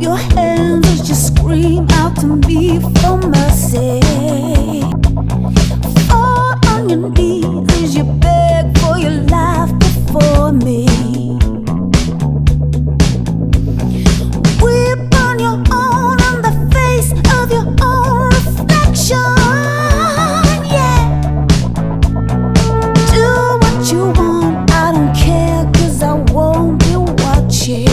your hands as you scream out to me for mercy. Fall on your knees as you beg for your life before me. Weep on your own in the face of your own reflection. Yeah. Do what you want, I don't care, 'cause I won't be watching.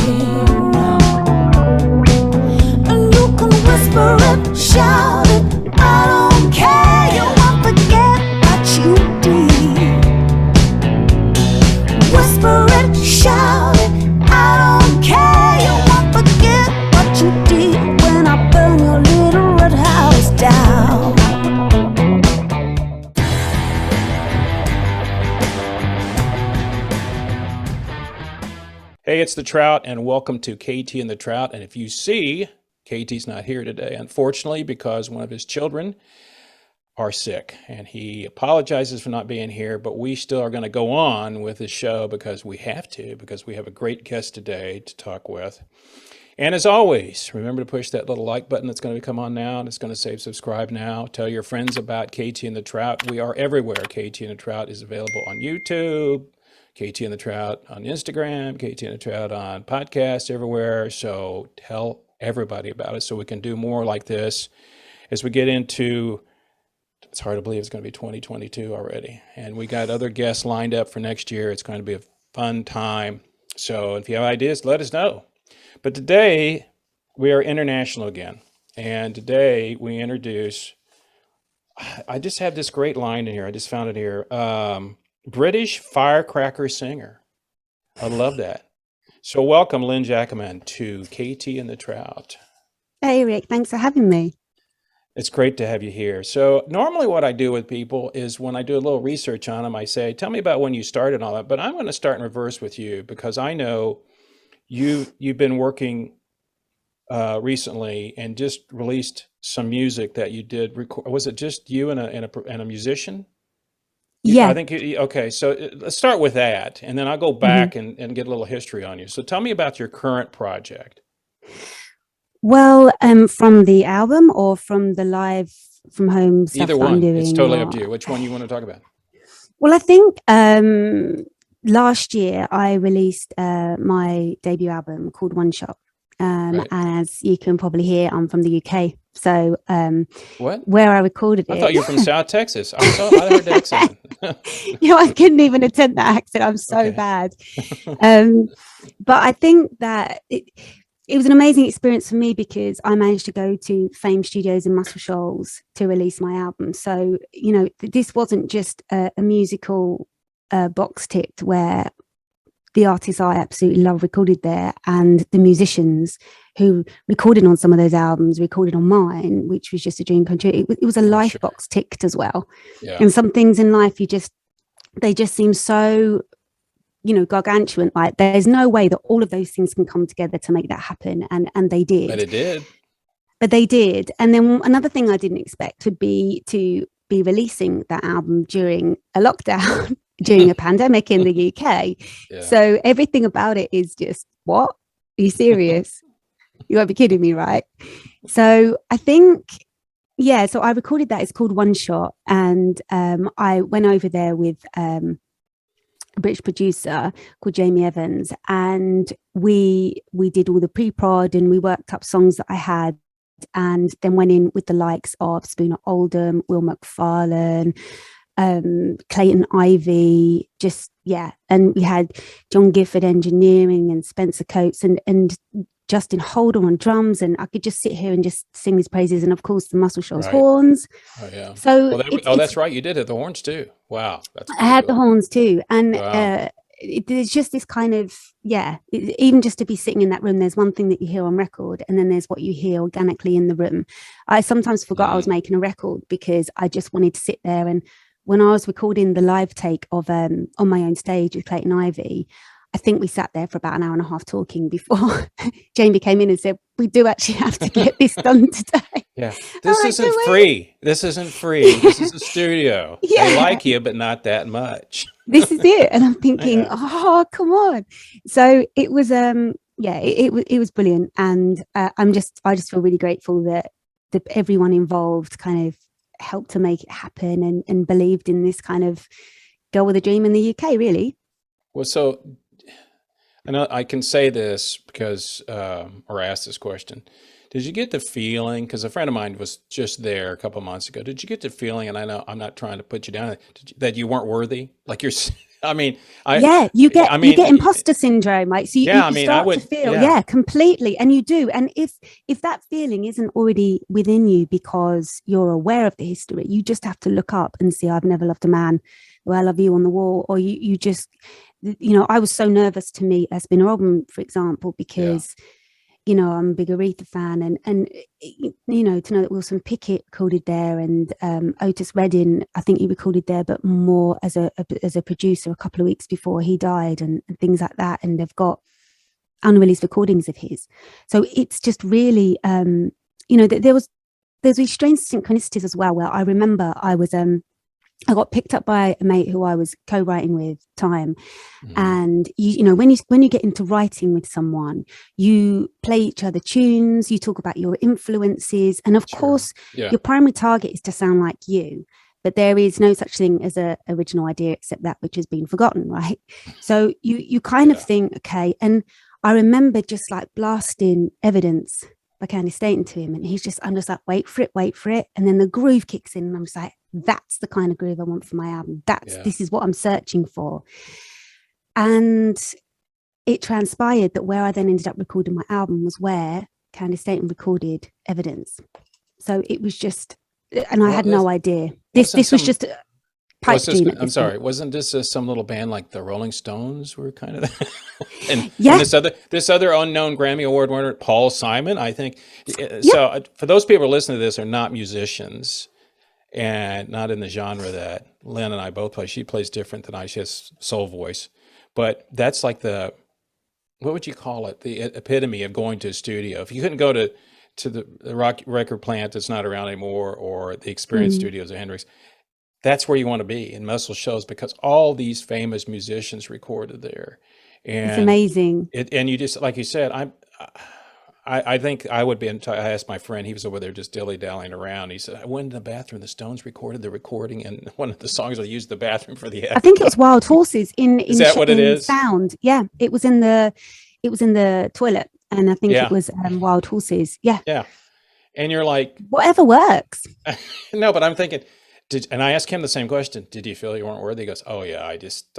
And you can whisper it, shout it, I don't care. You won't forget what you did. Whisper it, shout it, I don't care. You won't forget what you did when I burn your little red house down. Hey, it's The Trout, and welcome to KT and The Trout. And if you see, KT's not here today, unfortunately, because one of his children are sick. And he apologizes for not being here, but we still are going to go on with the show because we have to, because we have a great guest today to talk with. And as always, remember to push that little like button that's going to come on now, and it's going to say subscribe now. Tell your friends about KT and The Trout. We are everywhere. KT and The Trout is available on YouTube, KT and The Trout on Instagram, KT and The Trout on podcasts everywhere. So tell everybody about it so we can do more like this as we get into, it's hard to believe it's going to be 2022 already. And we got other guests lined up for next year. It's going to be a fun time. So if you have ideas, let us know. But today we are international again. And today we introduce, I just have this great line in here. I just found it here. British firecracker singer. I love that. So welcome, Lynne Jackaman, to KT and The Trout. Hey, Rick, thanks for having me. It's great to have you here. So normally what I do with people is when I do a little research on them, I say, tell me about when you started and all that. But I'm going to start in reverse with you because I know you've been working recently and just released some music that you did. Was it just you and a musician? Yeah. I think, okay, so let's start with that, and then I'll go back and get a little history on you. So tell me about your current project. Well, from the album or from the live from home stuff Either that I'm one. doing? It's totally or... up to you. Which one you want to talk about? Well, I think last year I released my debut album called One Shot. Right. And as you can probably hear, I'm from the UK. So What? where I recorded it. I thought you were from South Texas. I heard the accent. I couldn't even attempt that accent. I'm so bad. But I think that it was an amazing experience for me because I managed to go to Fame Studios in Muscle Shoals to release my album. So, this wasn't just a musical box ticked where the artists I absolutely love recorded there, and the musicians who recorded on some of those albums recorded on mine, which was just a dream come true. It was a life box ticked as well. Yeah. And some things in life they just seem so, gargantuan. Like there's no way that all of those things can come together to make that happen. And they did. But they did. And then another thing I didn't expect would be to be releasing that album during a lockdown. During a pandemic in the UK. Yeah. So everything about it is just, what? Are you serious? You won't be kidding me, right? So I think, so I recorded that. It's called One Shot. And I went over there with a British producer called Jamie Evans. And we did all the pre-prod and we worked up songs that I had. And then went in with the likes of Spooner Oldham, Will McFarlane, Clayton Ivey, and we had John Gifford engineering and Spencer Coates and Justin Holder on drums, and I could just sit here and just sing his praises, and of course the Muscle Shoals horns. Oh yeah. So that's right, you did it, the horns too. Wow, I had the horns too, and there's just this kind of even just to be sitting in that room, there's one thing that you hear on record, and then there's what you hear organically in the room. I sometimes forgot I was making a record because I just wanted to sit there. And when I was recording the live take of On My Own Stage with Clayton Ivey, I think we sat there for about an hour and a half talking before Jamie came in and said, we do actually have to get this done today. Yeah. This isn't free. This isn't free. This is a studio. Yeah. They like you, but not that much. This is it. And I'm thinking, oh, come on. So it was it was brilliant, and I just feel really grateful that everyone involved kind of helped to make it happen and believed in this kind of girl with a dream in the UK, really. Well, so I know I can say this because, or ask this question. Did you get the feeling, because a friend of mine was just there a couple of months ago, did you get the feeling, and I know I'm not trying to put you down, that you weren't worthy? Like I mean, you get imposter syndrome, right? So you start to feel, completely. And you do. And if that feeling isn't already within you because you're aware of the history, you just have to look up and see, I've never loved a man, or I love you on the wall, or you just, I was so nervous to meet a Spinner album, for example, because I'm a big Aretha fan, and to know that Wilson Pickett recorded there, and Otis Redding, I think he recorded there, but more as a producer a couple of weeks before he died, and things like that. And they've got unreleased recordings of his. So it's just really, there's these strange synchronicities as well, where I remember I got picked up by a mate who I was co-writing with time. And when you get into writing with someone, you play each other tunes, you talk about your influences, and of course your primary target is to sound like you, but there is no such thing as a original idea except that which has been forgotten, right? So you kind of think, okay. And I remember just like blasting Evidence by Candy Staten to him, and I'm just like, wait for it, and then the groove kicks in, and I'm just like, that's the kind of groove I want for my album. This is what I'm searching for. And it transpired that where I then ended up recording my album was where Candy Staten recorded Evidence. So it was just, and I had no idea. This was just a pipe dream. I'm sorry, wasn't this some little band like the Rolling Stones were kind of and this other unknown Grammy Award winner, Paul Simon, I think. So for those people who listen to this are not musicians and not in the genre that Lynne and I both play. She plays different than I. She has soul voice, but that's like what would you call it? The epitome of going to a studio. If you couldn't go to the rock record plant that's not around anymore, or the Experience Studios of Hendrix, that's where you want to be, in Muscle Shoals, because all these famous musicians recorded there. And it's amazing. And you just, like you said, I think I would be, I asked my friend, he was over there just dilly-dallying around. He said, I went in the bathroom, the Stones recorded the recording, and one of the songs I used the bathroom for the I think it was Wild Horses is that what it is? Sound. Yeah, it was in the toilet, and I think it was Wild Horses. Yeah. And you're like, whatever works. No, but I'm thinking, and I asked him the same question. Did you feel you weren't worthy? He goes, oh yeah, I just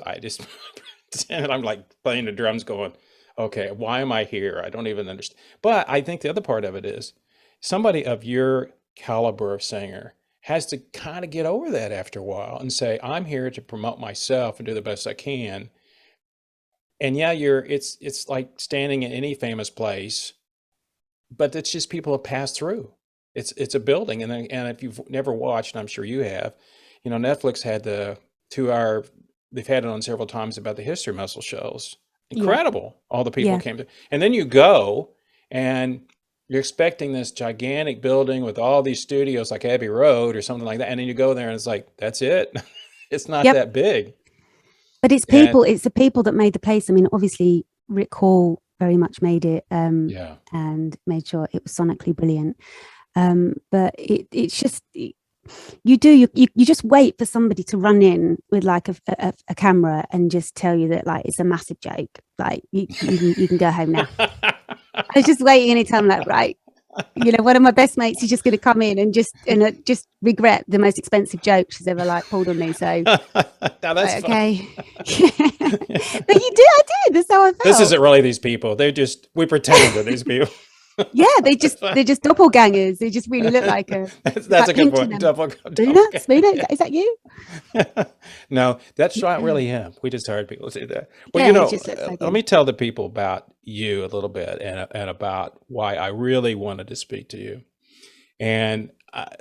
and I'm like playing the drums going, okay, why am I here? I don't even understand. But I think the other part of it is somebody of your caliber of singer has to kind of get over that after a while and say, I'm here to promote myself and do the best I can. And yeah, it's like standing in any famous place, but it's just people have passed through. It's a building. And if you've never watched, and I'm sure you have, Netflix had the 2-hour, they've had it on several times, about the history of Muscle Shoals. Incredible. All the people came to, and then you go and you're expecting this gigantic building with all these studios like Abbey Road or something like that. And then you go there and it's like, that's it. It's not that big. But it's people, it's the people that made the place. I mean, obviously Rick Hall very much made it and made sure it was sonically brilliant. But it's just, you just wait for somebody to run in with like a camera and just tell you that like it's a massive joke, like you can go home now. I was just waiting anytime, like, right, one of my best mates is just going to come in and just regret the most expensive joke she's ever like pulled on me. So now that's okay. But I did. That's how I felt. This isn't really these people. We pretend they're these people. Yeah, they're just doppelgangers. They just really look like a. That's a good point. Spooner, is that you? No, that's not really him. We just hired people to do that. Well, let me tell the people about you a little bit and about why I really wanted to speak to you. And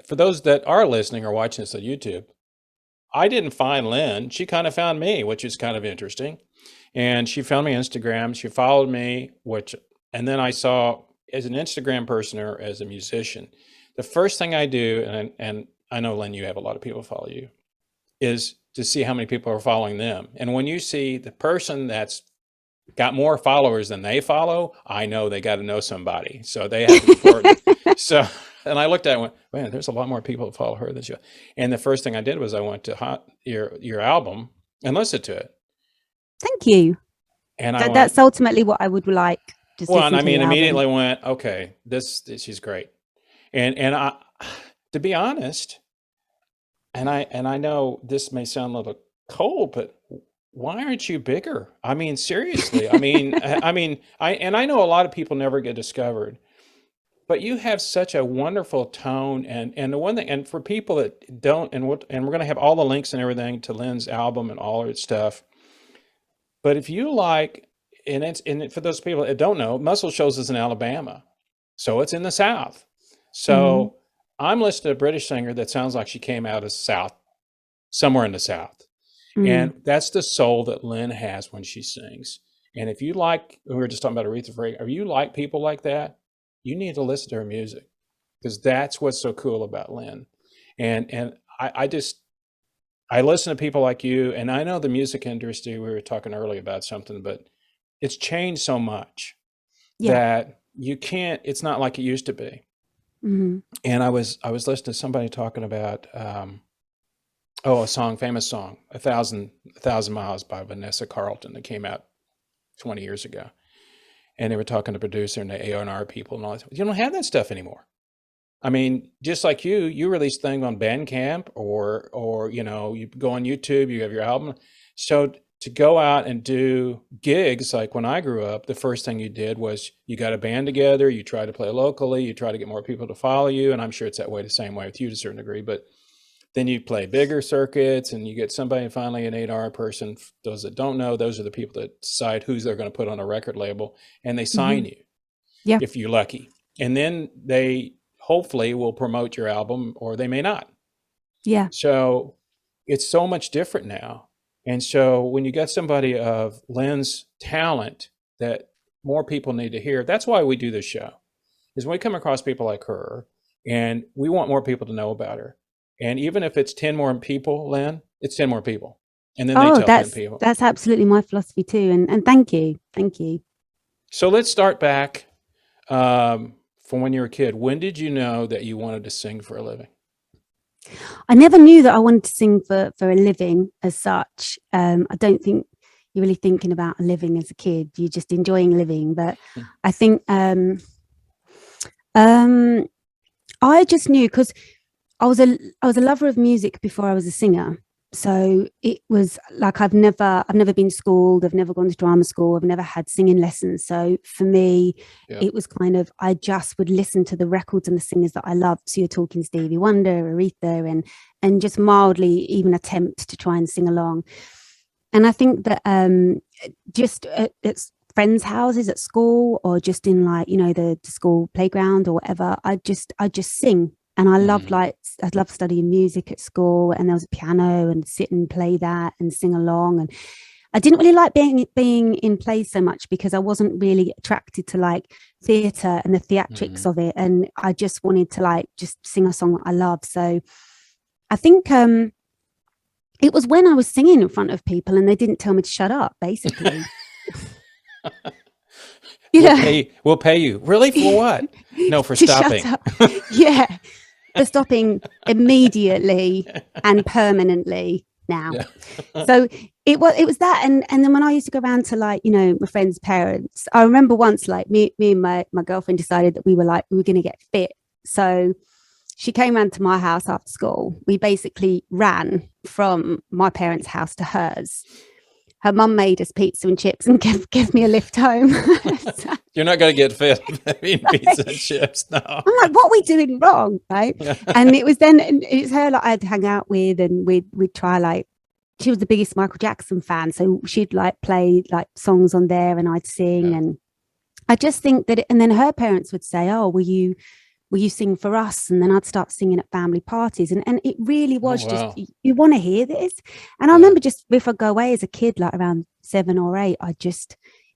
for those that are listening or watching this on YouTube, I didn't find Lynne. She kind of found me, which is kind of interesting. And she found me on Instagram. She followed me, and then I saw, as an Instagram person or as a musician, the first thing I do, and I know, Lynne, you have a lot of people follow you, is to see how many people are following them. And when you see the person that's got more followers than they follow, I know they got to know somebody. So they have to report me. So, and I looked at it and went, man, there's a lot more people that follow her than you. And the first thing I did was I went to your album and listened to it. Thank you. And that's ultimately what I would like. Just well, and I mean, immediately went, okay, this she's great. And I, to be honest, and I know this may sound a little cold, but why aren't you bigger? I mean, seriously. I mean, I know a lot of people never get discovered, but you have such a wonderful tone. And the one thing, and for people that don't, and we're going to have all the links and everything to Lynne's album and all of its stuff. But if you like, and for those people that don't know, Muscle Shoals is in Alabama, so it's in the South. So I'm listening to a British singer that sounds like she came out of South, somewhere in the South. And that's the soul that Lynne has when she sings. And if you like, we were just talking about Aretha Franklin, if you like people like that, you need to listen to her music, because that's what's so cool about Lynne. And I listen to people like you, and I know the music industry, we were talking earlier about something, but it's changed so much that you can't, it's not like it used to be. And I was listening to somebody talking about, a famous song, 1,000 Miles by Vanessa Carlton, that came out 20 years ago. And they were talking to the producer and the A&R people and all that. You don't have that stuff anymore. I mean, just like you release things on Bandcamp or you know, you go on YouTube, you have your album. So to go out and do gigs, like when I grew up, the first thing you did was you got a band together, you try to play locally, you try to get more people to follow you. And I'm sure it's that way, the same way with you to a certain degree, but then you play bigger circuits and you get somebody, finally an 8R person. Those that don't know, those are the people that decide who's they're going to put on a record label, and they sign you if you're lucky. And then they hopefully will promote your album, or they may not. Yeah. So it's so much different now. And so when you got somebody of Lynne's talent that more people need to hear, that's why we do this show, is when we come across people like her, and we want more people to know about her. And even if it's 10 more people, Lynne, it's 10 more people. And then they tell 10 people. That's absolutely my philosophy too. And thank you. Thank you. So let's start back from when you were a kid. When did you know that you wanted to sing for a living? I never knew that I wanted to sing for a living as such. I don't think you're really thinking about a living as a kid. You're just enjoying living. But I think I just knew, because I was a lover of music before I was a singer. So it was like I've never been schooled, I've never gone to drama school, I've never had singing lessons. So for me, it was kind of, I just would listen to the records and the singers that I loved. So you're talking Stevie Wonder, Aretha, and just mildly even attempt to try and sing along. And I think that just at friends' houses at school, or just in, like, you know, the school playground or whatever, I just sing. And I loved I loved studying music at school, and there was a piano, and sit and play that and sing along. And I didn't really like being in plays so much, because I wasn't really attracted to like theatre and the theatrics of it. And I just wanted to like just sing a song that I love. So I think it was when I was singing in front of people and they didn't tell me to shut up, basically. We'll pay you. Really? For what? No, for stopping. Yeah. For stopping immediately and permanently now. Yeah. So it was that. And then when I used to go around to, like, you know, my friends' parents, I remember once, like, me and my girlfriend decided that we were going to get fit. So she came round to my house after school. We basically ran from my parents' house to hers. Her mum made us pizza and chips and gave me a lift home. So, you're not going to get fit eating pizza and chips, no. I'm like, what are we doing wrong, right? And it was her like I had to hang out with, and we'd try, like, she was the biggest Michael Jackson fan, so she'd like play like songs on there, and I'd sing. And I just think that, and then her parents would say, "Oh, will you sing for us?" And then I'd start singing at family parties, and it really was just, you want to hear this. And I remember, just if I go away as a kid, like around 7 or 8,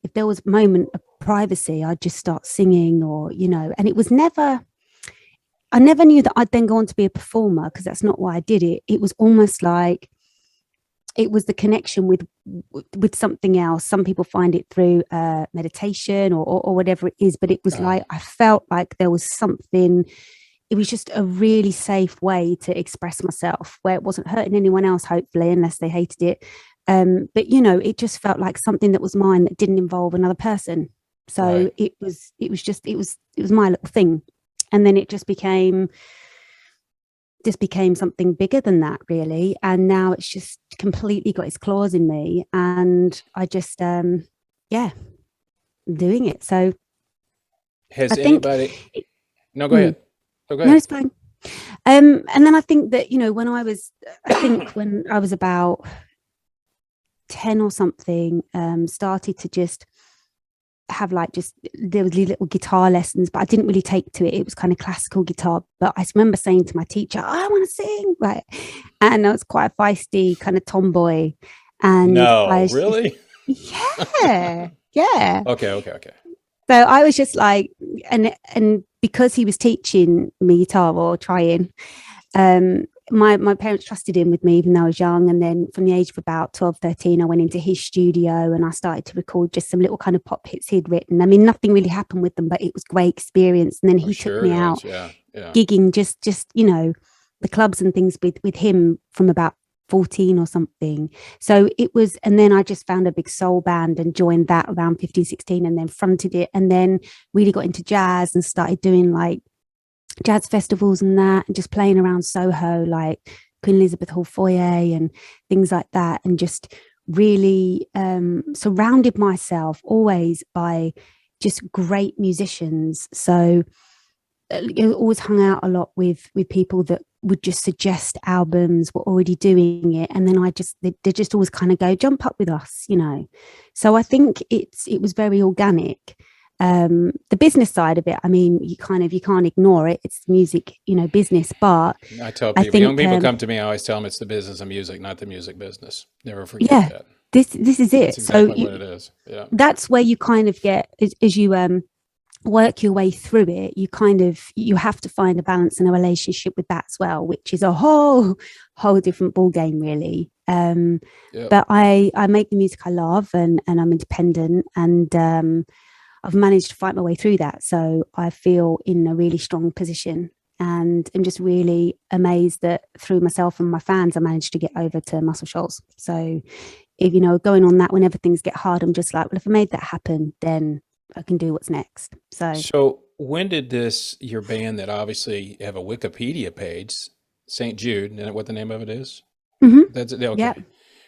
if there was a moment of privacy, I'd just start singing, or, you know. And it was I never knew that I'd then go on to be a performer, because that's not why I did it. It was almost like it was the connection with something else. Some people find it through meditation or whatever it is, but it was like I felt like there was something. It was just a really safe way to express myself where it wasn't hurting anyone else, hopefully, unless they hated it. But you know, it just felt like something that was mine that didn't involve another person. So it was my little thing. And then it just became something bigger than that, really. And now it's just completely got its claws in me, and I just I'm doing it. So has anybody no, go ahead. Oh, go ahead. No, it's fine. And then I think that, you know, when I was about 10 or something, started to just have there was little guitar lessons, but I didn't really take to it. It was kind of classical guitar. But I remember saying to my teacher, I want to sing, right? And I was quite a feisty kind of tomboy. And really? Yeah. Yeah. Okay. So I was just like, and because he was teaching me guitar or trying, my parents trusted him with me even though I was young. And then from the age of about 12, 13, I went into his studio and I started to record just some little kind of pop hits he'd written. I mean, nothing really happened with them, but it was great experience. And then he took me out gigging just, you know, the clubs and things with him from about 14 or something. So it was, and then I just found a big soul band and joined that around 15, 16 and then fronted it, and then really got into jazz and started doing like jazz festivals and that, and just playing around Soho, like Queen Elizabeth Hall foyer and things like that, and just really surrounded myself always by just great musicians. So I always hung out a lot with people that would just suggest albums, were already doing it, and then they just always kind of go, jump up with us, you know. So I think it was very organic. The business side of it, I mean, you can't ignore it. It's music, you know, business. But I tell people, young people come to me, I always tell them it's the business of music, not the music business. Never forget that. This is it. That's exactly what it is. Yeah, that's where you kind of get as you work your way through it, you have to find a balance and a relationship with that as well, which is a whole different ball game, really. But I make the music I love, and I'm independent, and I've managed to fight my way through that. So I feel in a really strong position, and I'm just really amazed that through myself and my fans, I managed to get over to Muscle Shoals. So if, you know, going on that, whenever things get hard, I'm just like, well, if I made that happen, then I can do what's next. So when did your band that obviously have a Wikipedia page, St. Jude, and what the name of it is? Mm-hmm. That's it. Okay.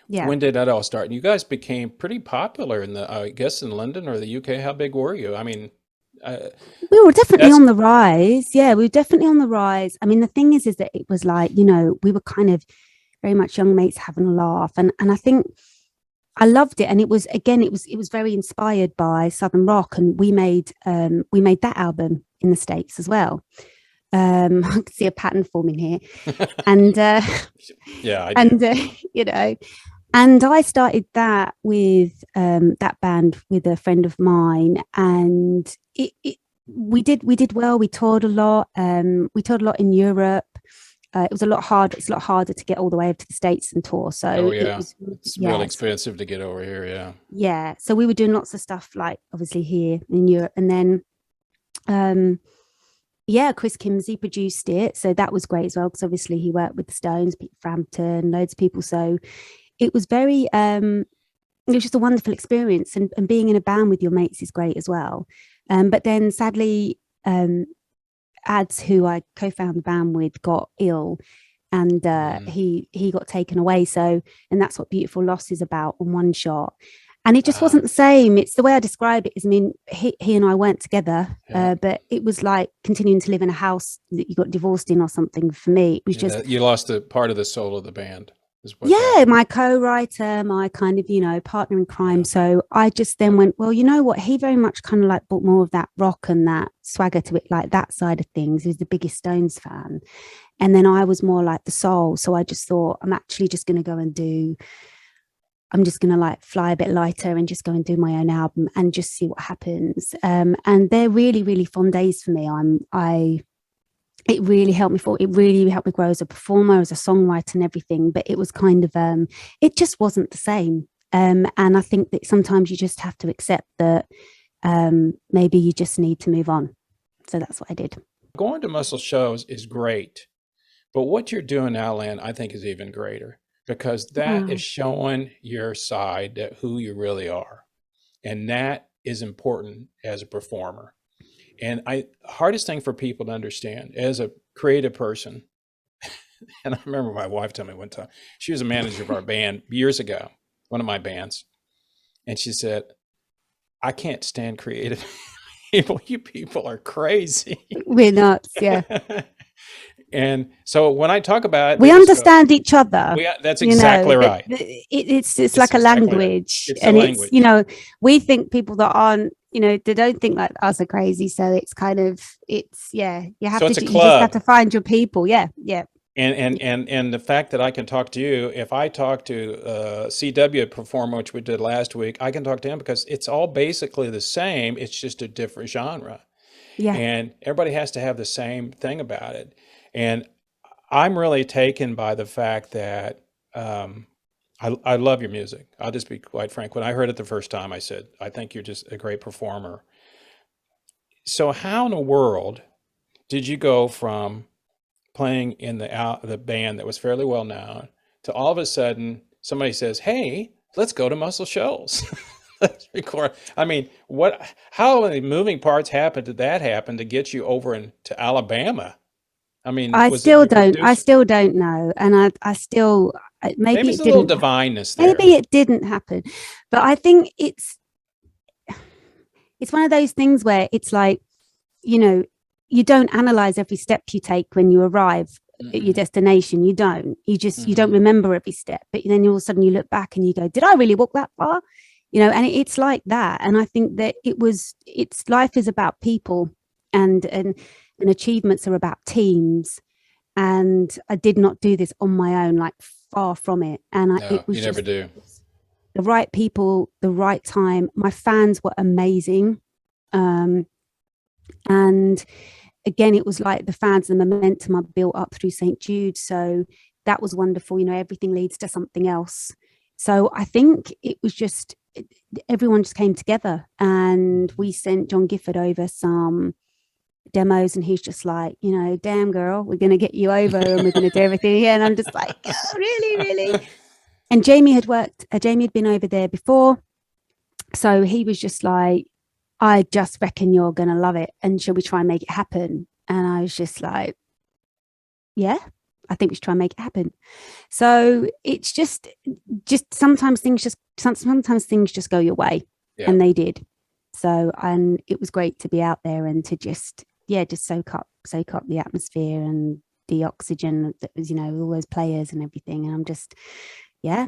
Yeah. When did that all start? And you guys became pretty popular in I guess in London or the UK. How big were you? I mean, we were definitely on the rise. Yeah, we were definitely on the rise. I mean, the thing is that it was like, you know, we were kind of very much young mates having a laugh, and I think I loved it. And it was very inspired by Southern rock, and we made that album in the States as well. I can see a pattern forming here, and you know, and I started that with that band with a friend of mine, and we did well. We toured a lot. We toured a lot in Europe. It was a lot harder. It's a lot harder to get all the way up to the States and tour. So it's really expensive to get over here. Yeah. Yeah. So we were doing lots of stuff, like obviously here in Europe, and then, Chris Kimsey produced it. So that was great as well, because obviously he worked with the Stones, Pete Frampton, loads of people. So it was very, it was just a wonderful experience, and being in a band with your mates is great as well. But then sadly, Ads, who I co-founded the band with, got ill, and he got taken away. So, and that's what Beautiful Loss is about on one shot. And it just wasn't the same. It's the way I describe it is, I mean, he and I weren't together, but it was like continuing to live in a house that you got divorced in or something. For me, it was just, you lost a part of the soul of the band. My co-writer, my kind of, you know, partner in crime. So I just then went, well, you know what, he very much kind of like brought more of that rock and that swagger to it, like that side of things. He was the biggest Stones fan, and then I was more like the soul. So I just thought, I'm actually just going to go and I'm just going to like fly a bit lighter and just go and do my own album and just see what happens. And they're really, really fun days for me. it really helped me for it really helped me grow as a performer, as a songwriter and everything. But it was kind of it just wasn't the same. And I think that sometimes you just have to accept that maybe you just need to move on. So that's what I did. Going to Muscle Shoals is great, but what you're doing now, Lynne, I think is even greater, because that is showing your side, that who you really are, and that is important as a performer. And hardest thing for people to understand as a creative person, and I remember my wife told me one time, she was a manager of our band years ago, one of my bands, and she said, I can't stand creative people. You people are crazy. We're nuts, yeah. And so when I talk about it, we understand each other. That's exactly right. It's like a language. It's and a language. It's, we think people that aren't, they don't think like us are crazy. So it's kind of, you have so to, it's a you club. just have to find your people. Yeah. Yeah. And the fact that I can talk to you, if I talk to CW performer, which we did last week, I can talk to him because it's all basically the same. It's just a different genre. Yeah. And everybody has to have the same thing about it. And I'm really taken by the fact that I love your music. I'll just be quite frank. When I heard it the first time, I said, I think you're just a great performer. So how in the world did you go from playing in the band that was fairly well known to all of a sudden somebody says, hey, let's go to Muscle Shoals? Let's record. I mean, how many moving parts did that happen to get you over into Alabama? I mean, I still don't know. And I still, maybe it's a little divineness there. Maybe it didn't happen, but I think it's one of those things where it's like, you don't analyze every step you take when you arrive at your destination. You don't, you don't remember every step, but then all of a sudden you look back and you go, did I really walk that far? And it's like that. And I think that life is about people and achievements are about teams. And I did not do this on my own, like far from it. And it was never do. The right people, the right time. My fans were amazing. And again, it was like the fans and the momentum I built up through St. Jude. So that was wonderful. Everything leads to something else. So I think it was just, everyone just came together, and we sent John Gifford over some demos, and he's just like, damn girl, we're going to get you over and we're going to do everything here. And I'm just like, oh, really? And Jamie had been over there before. So he was just like, I just reckon you're going to love it. And shall we try and make it happen? And I was just like, yeah, I think we should try and make it happen. So it's just sometimes things just go your way. Yeah. And they did. So, and it was great to be out there and to just soak up the atmosphere and the oxygen that was, all those players and everything. And I'm just, yeah.